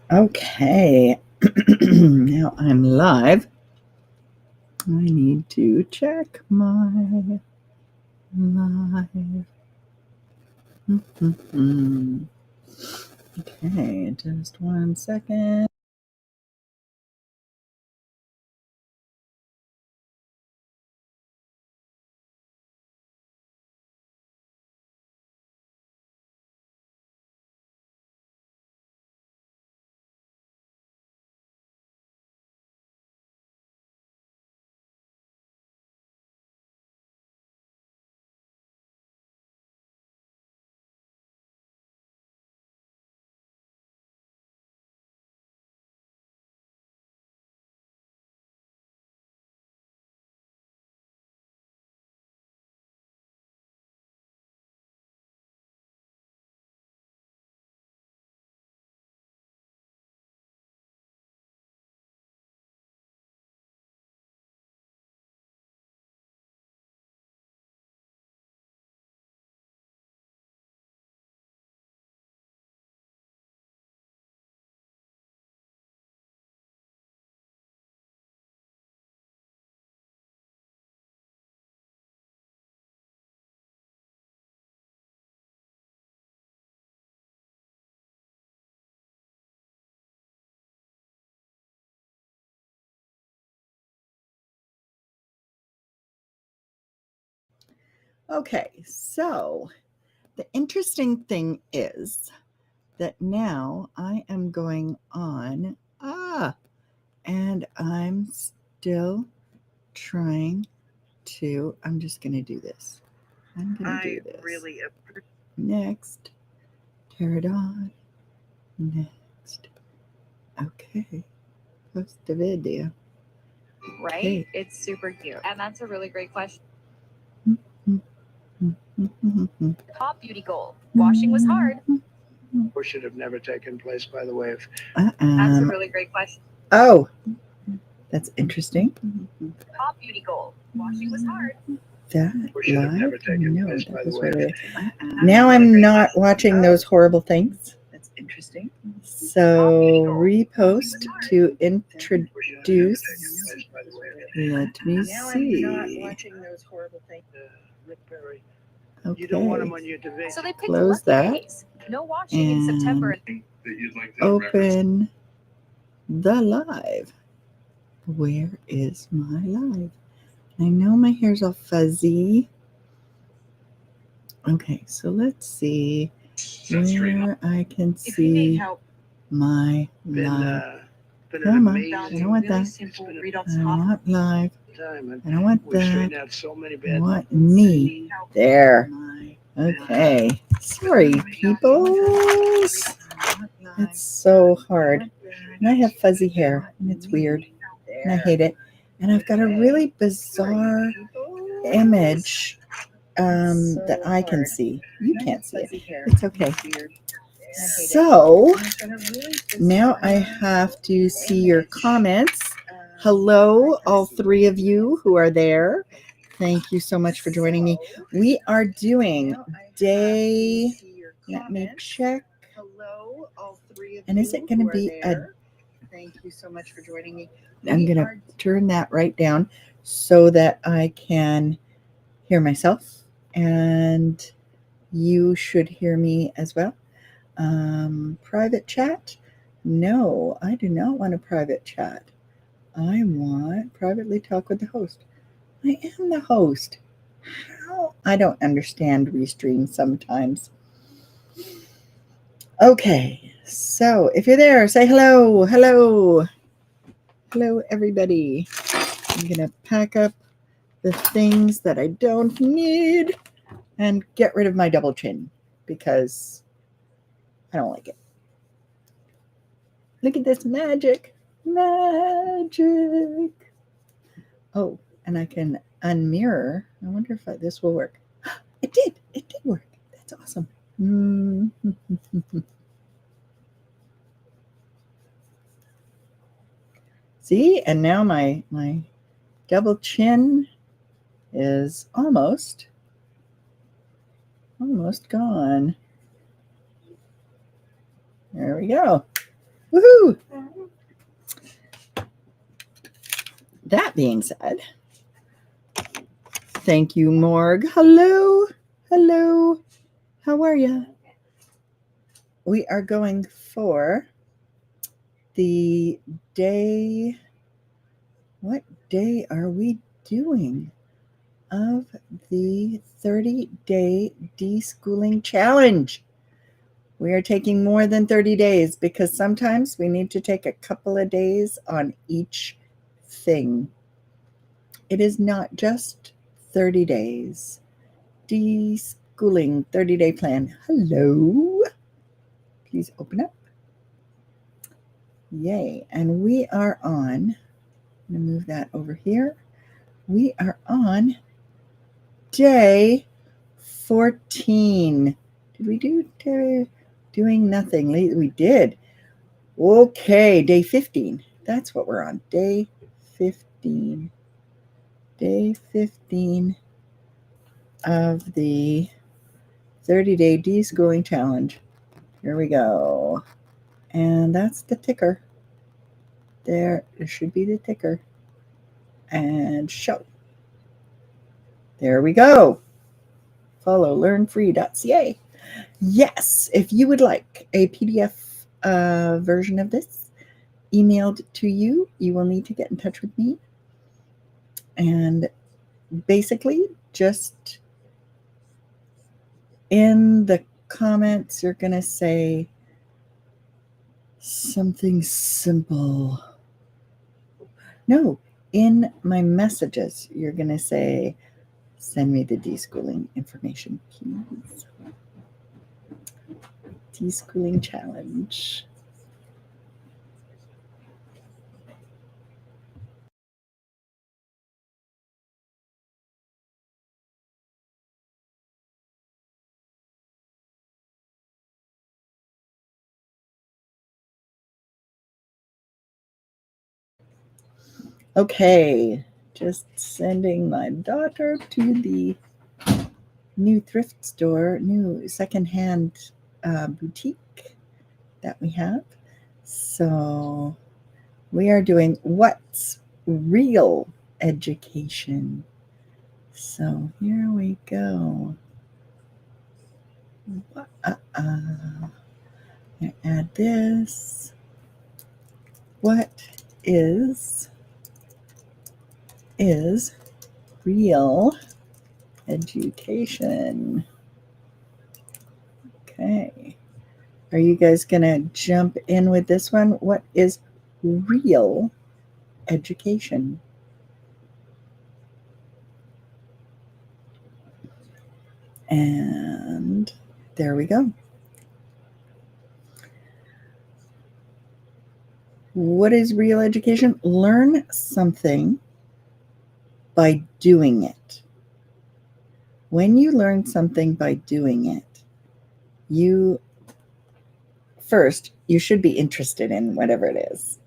Okay, now I'm live. I need to check my live. Okay, just 1 second. Okay, so the interesting thing is that now I am going on, and I'm still trying to, I'm just going to do this. I'm going to do this. Next. Turn it on. Next. Okay. Post the video. Right? Okay. It's super cute. And that's a really great question. Top beauty goal. Washing was hard. Or should have never taken place, by the way. That's a really great question. Oh, that's interesting. Top beauty goal. Washing was hard. That Or should have live? never taken No, place, that by the was way. really. Now I'm not watching those horrible things. That's interesting. So repost to introduce. Let me see. Now I'm not watching those horrible things. Rick Perry. Okay. You don't want them on your division. So they picked Close lucky that. days. No washing in September. Open the live. Where is my live? I know my hair's all fuzzy. Okay, so let's see where I can see my live. Come on, I don't want that. I want live. I don't want that. I want me. There. Okay. Sorry, people. It's so hard. And I have fuzzy hair, and it's weird. And I hate it. And I've got a really bizarre image that I can see. You can't see it. It's okay. So now I have to see your comments. Hello, all three of you who are there. Thank you so much for joining me. We are doing day, let me check. And is it going to be a, thank you so much for joining me. I'm going to turn that right down so that I can hear myself, and you should hear me as well. Private chat? No, I do not want a private chat. I want privately talk with the host. I am the host. How? I don't understand Restream sometimes. Okay, so if you're there, say hello. Hello. Hello, everybody. I'm going to pack up the things that I don't need and get rid of my double chin because I don't like it. Look at this magic. Magic. Oh, and I can unmirror. I wonder if this will work. It did. It did work. That's awesome. See, and now my double chin is almost gone. There we go. Woohoo! That being said, thank you, Morg. Hello. Hello. How are you? We are going for the day. What day are we doing of the 30-day deschooling challenge? We are taking more than 30 days because sometimes we need to take a couple of days on each thing. It is not just 30 days. Deschooling 30-day plan. Hello. Please open up. Yay. And we are on, I'm going to move that over here. We are on day 14. Did we do doing nothing? We did. Okay, day 15. That's what we're on. Day 15. Day 15 of the 30-day deschooling challenge. Here we go. And that's the ticker. There should be the ticker. And show. There we go. Follow learnfree.ca. Yes, if you would like a PDF version of this emailed to you, you will need to get in touch with me. And basically, just in the comments, you're going to say something simple. No, in my messages, you're going to say, send me the deschooling information, please. Deschooling challenge. Okay, just sending my daughter to the new thrift store, new secondhand boutique that we have. So we are doing what's real education. So here we go. Add this. What is real education? Okay. Are you guys going to jump in with this one? What is real education? And there we go. What is real education? Learn something by doing it. When you learn something by doing it, you should be interested in whatever it is.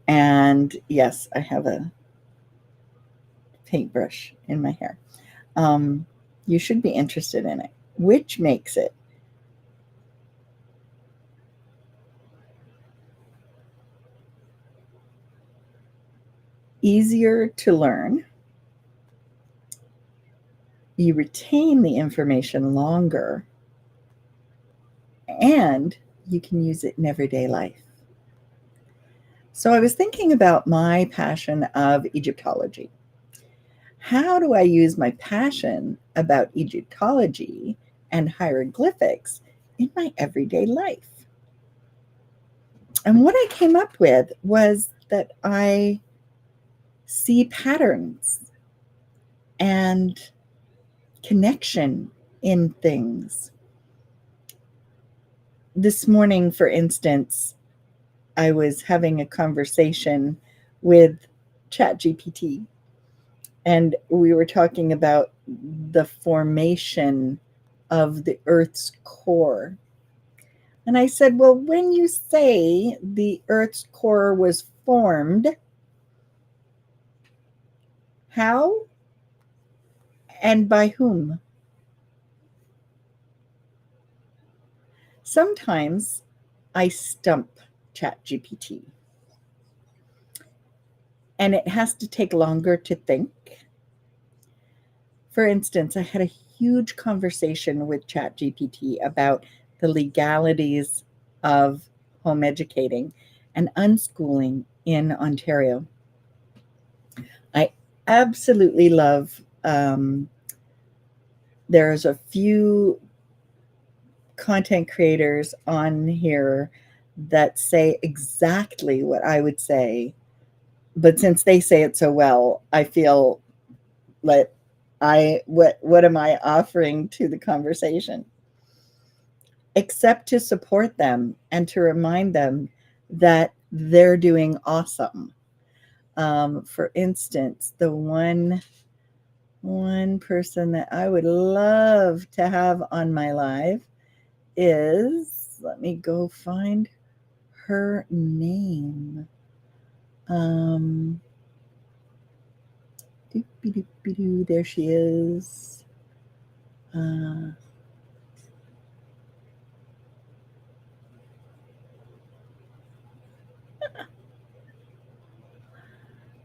And yes, I have a paintbrush in my hair. You should be interested in it, which makes it easier to learn. You retain the information longer, and you can use it in everyday life. So I was thinking about my passion of Egyptology. How do I use my passion about Egyptology and hieroglyphics in my everyday life? And what I came up with was that I see patterns and connection in things. This morning, for instance, I was having a conversation with ChatGPT, and we were talking about the formation of the Earth's core. And I said, well, when you say the Earth's core was formed, how and by whom? Sometimes I stump ChatGPT. And it has to take longer to think. For instance, I had a huge conversation with ChatGPT about the legalities of home educating and unschooling in Ontario. I absolutely love, there's a few content creators on here that say exactly what I would say, but since they say it so well, I feel like what am I offering to the conversation? Except to support them and to remind them that they're doing awesome. For instance, the one person that I would love to have on my live is, let me go find her name. There she is.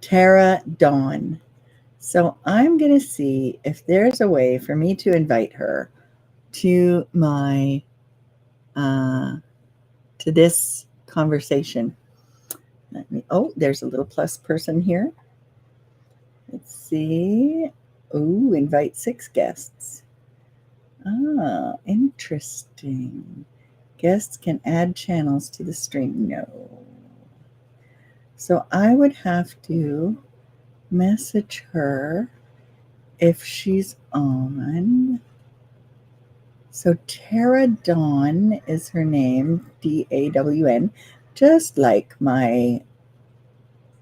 Tara Dawn. So I'm going to see if there's a way for me to invite her to my to this conversation. There's a little plus person here. Let's see. Oh, invite 6 guests. Ah, interesting. Guests can add channels to the stream. No. So I would have to message her if she's on. So Tara Dawn is her name, Dawn, just like my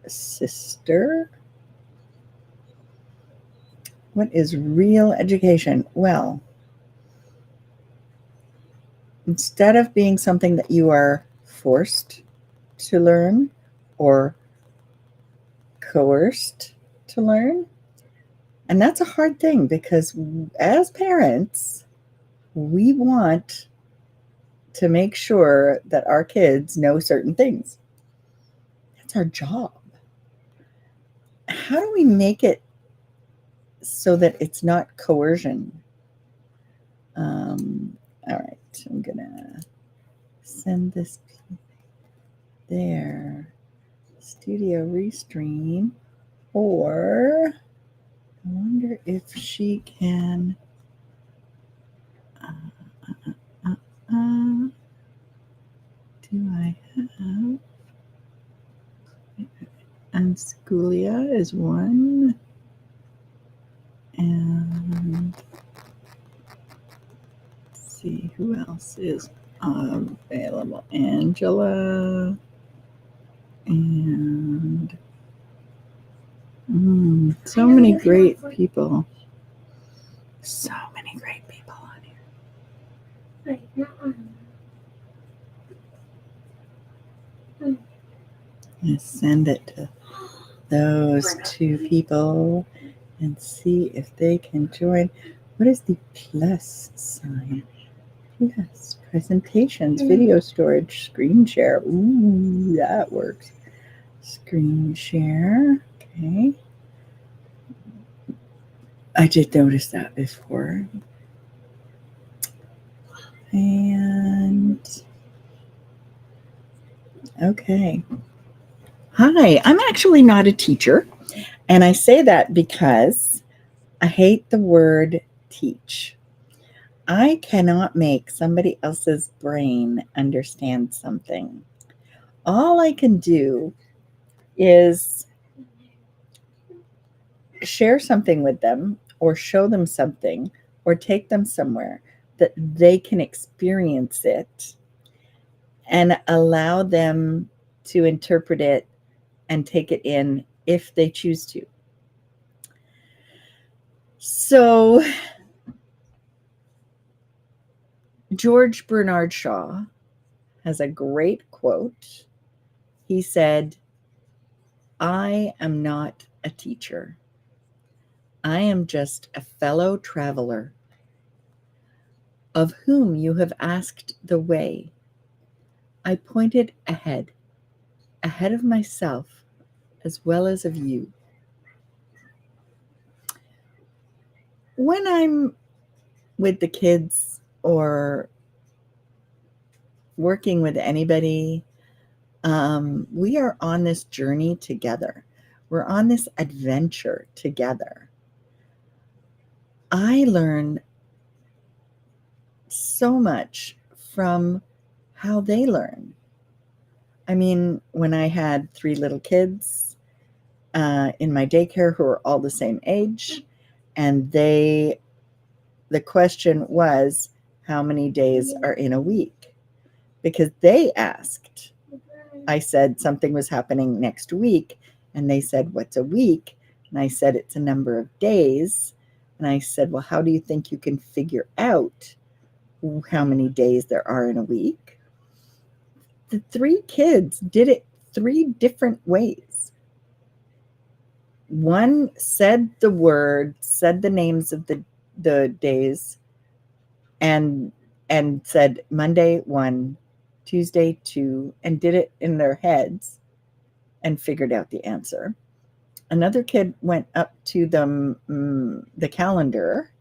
sister. What is real education? Well, instead of being something that you are forced to learn or coerced to learn, and that's a hard thing because as parents, we want to make sure that our kids know certain things. That's our job. How do we make it so that it's not coercion? All right, I'm gonna send this there. Studio Restream, or I wonder if she can. Do I have? And Schoolia is one. And let's see who else is available. Angela. And so many great people. So many great people on here. Let's send it to those 2 people and see if they can join. What is the plus sign? Yes, presentations, video storage, screen share. Ooh, that works. Screen share. Okay. I did notice that before. And okay. Hi, I'm actually not a teacher. And I say that because I hate the word teach. I cannot make somebody else's brain understand something. All I can do is share something with them or show them something or take them somewhere that they can experience it and allow them to interpret it and take it in if they choose to. So George Bernard Shaw has a great quote. He said, "I am not a teacher. I am just a fellow traveler of whom you have asked the way. I pointed ahead ahead of myself as well as of you. When I'm with the kids or working with anybody, we are on this journey together. We're on this adventure together. I learn so much from how they learn. I mean, when I had 3 little kids in my daycare who were all the same age, and the question was, how many days are in a week? Because they asked. I said something was happening next week, and they said, what's a week? And I said, it's a number of days. And I said, well, how do you think you can figure out how many days there are in a week? The 3 kids did it 3 different ways. One said the word, said the names of the days, and said Monday 1, Tuesday 2, and did it in their heads and figured out the answer. Another kid went up to the calendar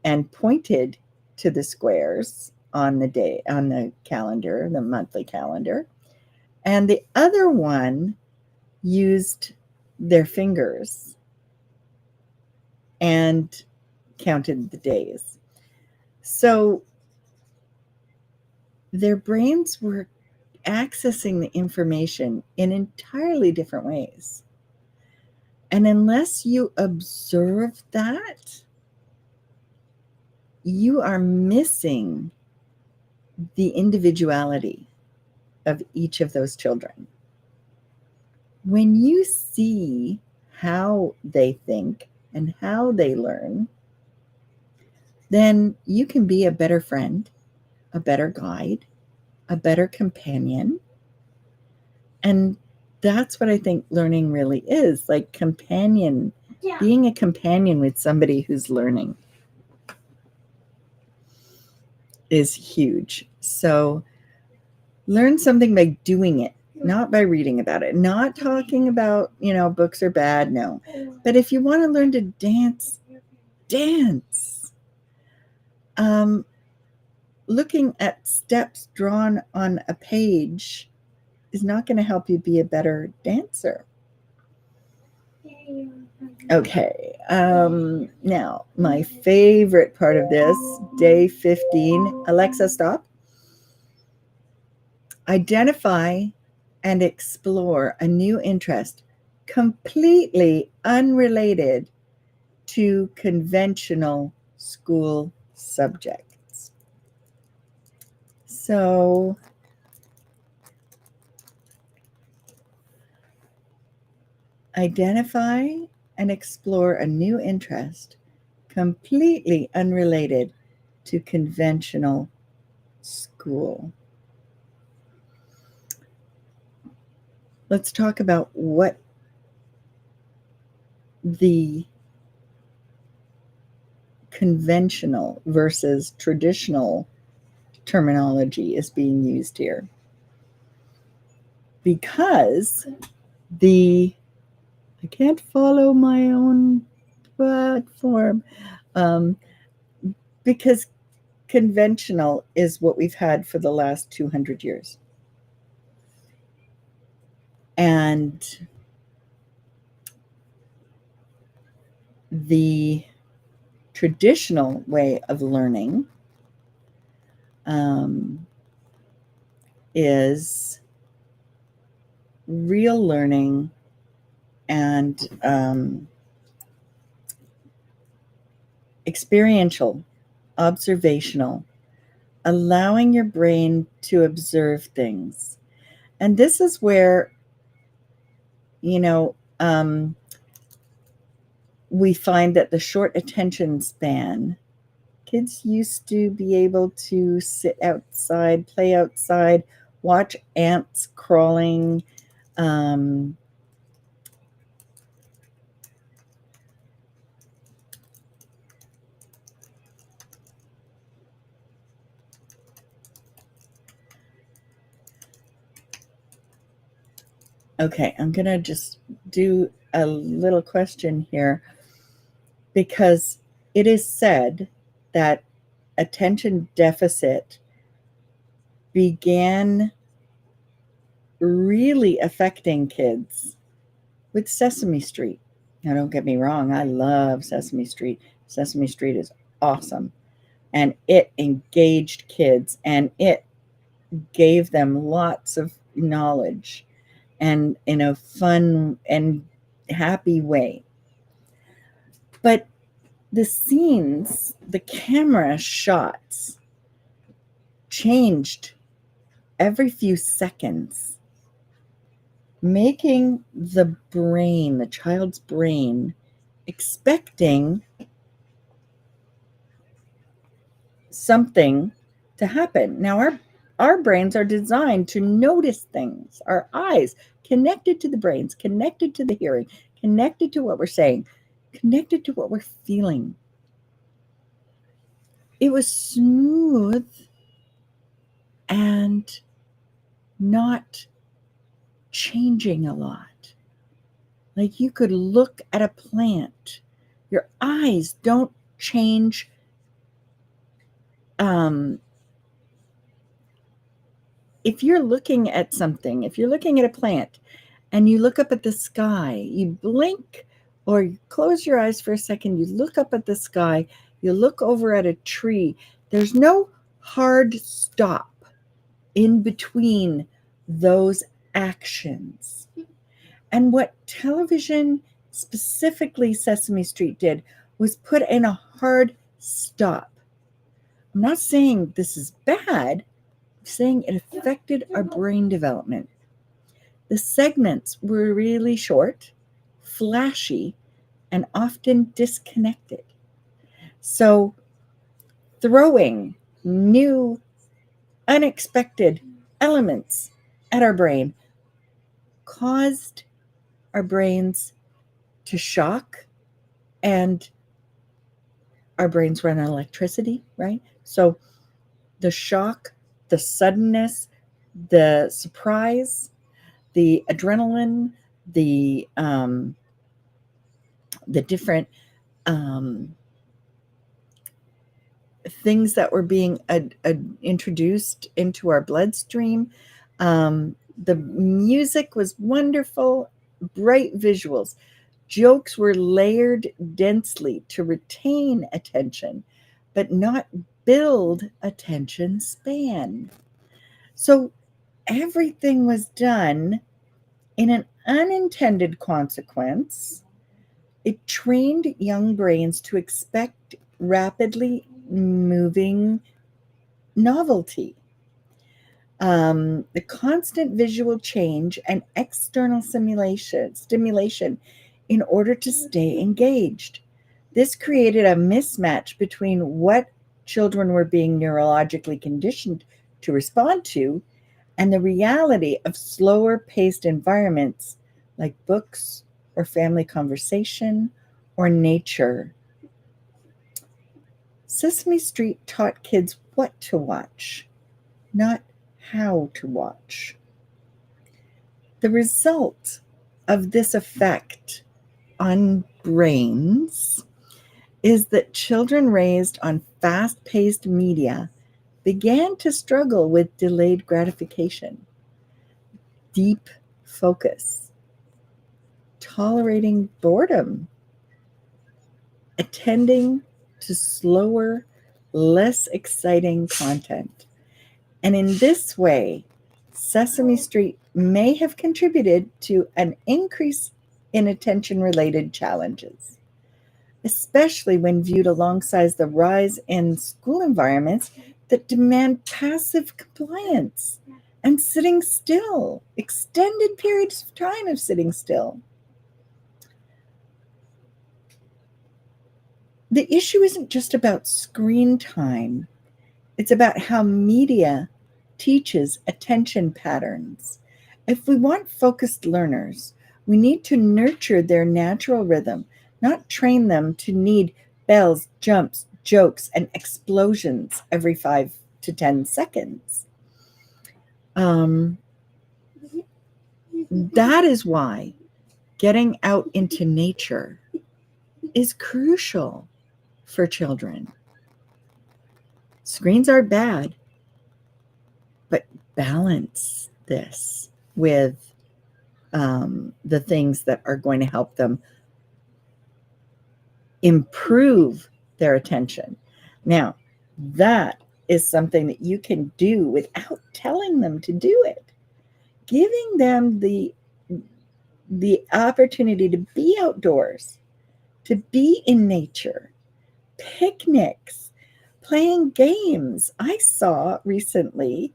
and pointed to the squares on the calendar, the monthly calendar. And the other one used their fingers and counted the days. So their brains were accessing the information in entirely different ways. And unless you observe that, you are missing the individuality of each of those children. When you see how they think and how they learn, then you can be a better friend, a better guide, a better companion. And that's what I think learning really is, like being a companion with somebody who's learning is huge. So learn something by doing it, not by reading about it, not talking about, books are bad. No. But if you want to learn to dance, dance. Looking at steps drawn on a page is not going to help you be a better dancer. Okay. Now, my favorite part of this, day 15. Alexa, stop. Identify and explore a new interest completely unrelated to conventional school subjects. So, identify and explore a new interest completely unrelated to conventional school. Let's talk about what the conventional versus traditional terminology is being used here. Because I can't follow my own platform. Because conventional is what we've had for the last 200 years. And the traditional way of learning is real learning and experiential, observational, allowing your brain to observe things. And this is where, we find that the short attention span, kids used to be able to sit outside, play outside, watch ants crawling, Okay, I'm going to just do a little question here because it is said that attention deficit began really affecting kids with Sesame Street. Now, don't get me wrong, I love Sesame Street. Sesame Street is awesome. And it engaged kids and it gave them lots of knowledge and in a fun and happy way. But the scenes, the camera shots changed every few seconds, making the brain, the child's brain, expecting something to happen. Now, our brains are designed to notice things. Our eyes connected to the brains, connected to the hearing, connected to what we're saying, connected to what we're feeling. It was smooth and not changing a lot. Like you could look at a plant. Your eyes don't change. If you're looking at something, if you're looking at a plant and you look up at the sky, you blink or you close your eyes for a second, you look up at the sky, you look over at a tree, there's no hard stop in between those actions. And what television, specifically Sesame Street, did was put in a hard stop. I'm not saying this is bad, I'm saying it affected our brain development. The segments were really short, flashy, and often disconnected. So, throwing new, unexpected elements at our brain caused our brains to shock, and our brains run on electricity, right? So, the shock, the suddenness, the surprise, the adrenaline, the different things that were being introduced into our bloodstream. The music was wonderful, bright visuals. Jokes were layered densely to retain attention, but not build attention span. So everything was done in an unintended consequence. It trained young brains to expect rapidly moving novelty. The constant visual change and external stimulation in order to stay engaged. This created a mismatch between what children were being neurologically conditioned to respond to and the reality of slower paced environments like books or family conversation or nature. Sesame Street taught kids what to watch, not how to watch. The result of this effect on brains is that children raised on fast-paced media began to struggle with delayed gratification, deep focus, tolerating boredom, attending to slower, less exciting content. And in this way, Sesame Street may have contributed to an increase in attention-related challenges, especially when viewed alongside the rise in school environments that demand passive compliance and sitting still, extended periods of time of sitting still. The issue isn't just about screen time. It's about how media teaches attention patterns. If we want focused learners, we need to nurture their natural rhythm, not train them to need bells, jumps, jokes, and explosions every 5 to 10 seconds. That is why getting out into nature is crucial for children. Screens are bad, but balance this with the things that are going to help them improve their attention. Now, that is something that you can do without telling them to do it. Giving them the opportunity to be outdoors, to be in nature, picnics, playing games. I saw recently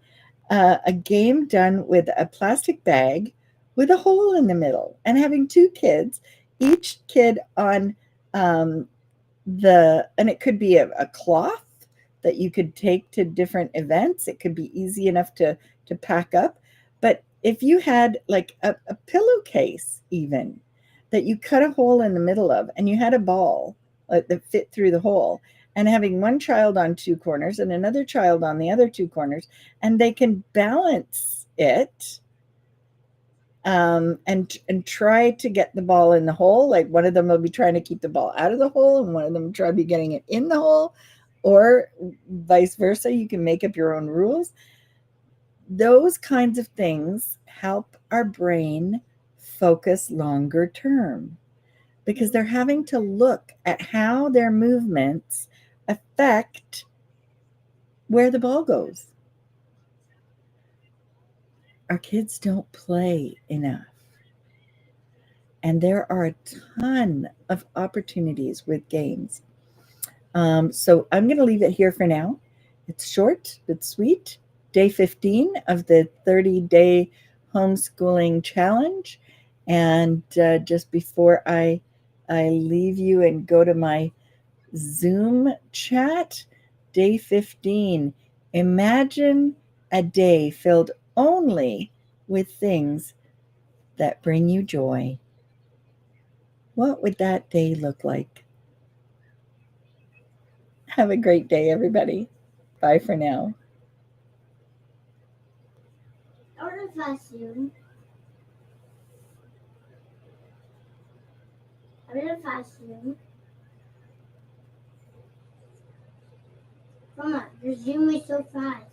a game done with a plastic bag with a hole in the middle, and having two kids, each kid on and it could be a cloth that you could take to different events. It could be easy enough to pack up. But if you had like a pillowcase even that you cut a hole in the middle of, and you had a ball that fit through the hole, and having one child on two corners and another child on the other two corners, and they can balance it and try to get the ball in the hole. Like one of them will be trying to keep the ball out of the hole, and one of them will try to be getting it in the hole, or vice versa. You can make up your own rules. Those kinds of things help our brain focus longer term, because they're having to look at how their movements affect where the ball goes. Our kids don't play enough. And there are a ton of opportunities with games. So I'm going to leave it here for now. It's short but sweet. Day 15 of the 30-day homeschooling challenge. And just before I leave you and go to my Zoom chat, day 15, imagine a day filled only with things that bring you joy. What would that day look like? Have a great day, everybody. Bye for now. Mama, the Zoom is so fast.